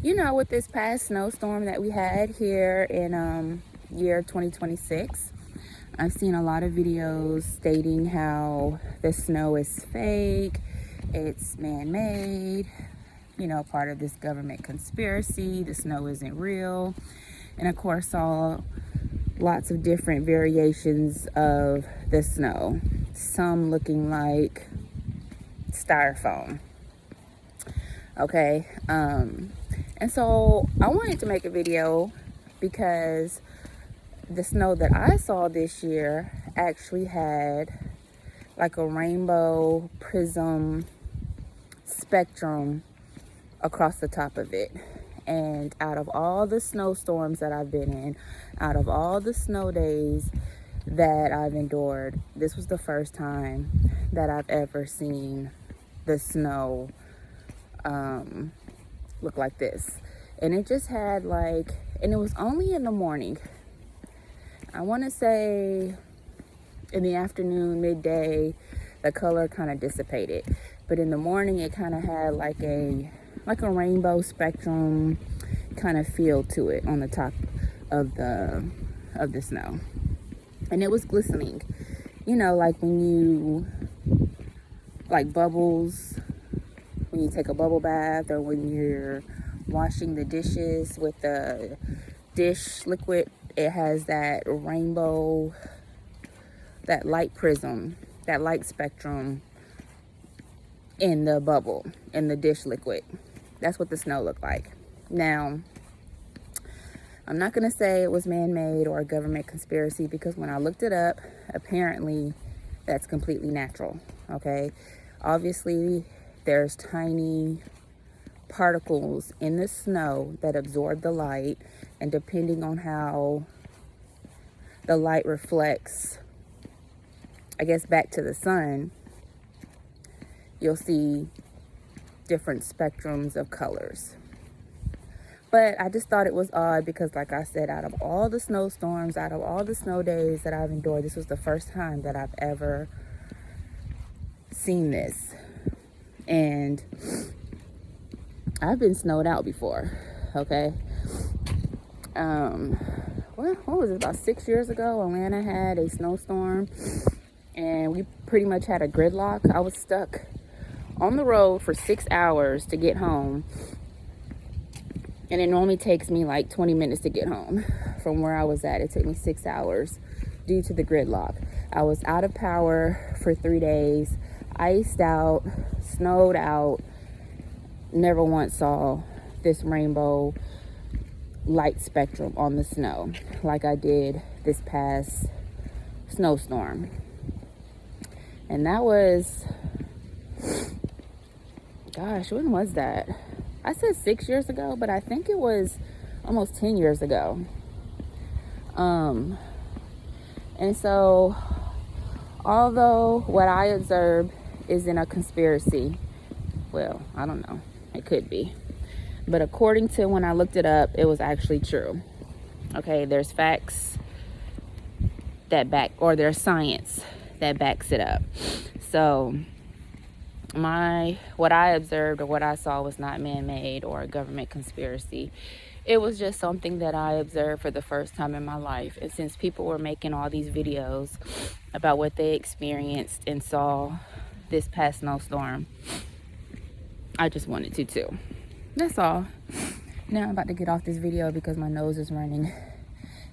You know, with this past snowstorm that we had here in year 2026, I've seen a lot of videos stating how the snow is fake, it's man-made, you know, part of this government conspiracy, the snow isn't real. And of course, saw lots of different variations of the snow, some looking like styrofoam. Okay, and so I wanted to make a video because the snow that I saw this year actually had like a rainbow prism spectrum across the top of it. And out of all the snowstorms that I've been in, out of all the snow days that I've endured, this was the first time that I've ever seen the snow look like this. And it just had like, and it was only in the morning. I want to say in the afternoon, midday, the color kind of dissipated. But in the morning, it kind of had like a rainbow spectrum kind of feel to it on the top of the snow. And it was glistening. You know, like when you, like bubbles, when you take a bubble bath, or when you're washing the dishes with the dish liquid, it has that rainbow, that light prism, that light spectrum in the bubble, in the dish liquid. That's what the snow looked like. Now, I'm not going to say it was man-made or a government conspiracy, because when I looked it up, apparently that's completely natural, okay? Obviously, there's tiny particles in the snow that absorb the light, and depending on how the light reflects, I guess, back to the sun, you'll see different spectrums of colors. But I just thought it was odd because, like I said, out of all the snowstorms, out of all the snow days that I've endured, this was the first time that I've ever seen this. And I've been snowed out before, okay? What was it, about 6 years ago? Atlanta had a snowstorm, and we pretty much had a gridlock. I was stuck on the road for 6 hours to get home, and it normally takes me like 20 minutes to get home from where I was at. It took me 6 hours due to the gridlock. I was out of power for 3 days, iced out, snowed out, never once saw this rainbow light spectrum on the snow like I did this past snowstorm. And that was, gosh, when was that? I said 6 years ago, but I think it was almost 10 years ago. And so, although what I observed isn't a conspiracy, well, I don't know, it could be. But according to when I looked it up, it was actually true. Okay, there's facts that there's science that backs it up. So what I observed or what I saw was not man-made or a government conspiracy. It was just something that I observed for the first time in my life. And since people were making all these videos about what they experienced and saw this past snowstorm, I just wanted to too. That's all. Now I'm about to get off this video because my nose is running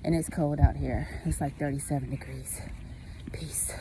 and it's cold out here. It's like 37 degrees. Peace.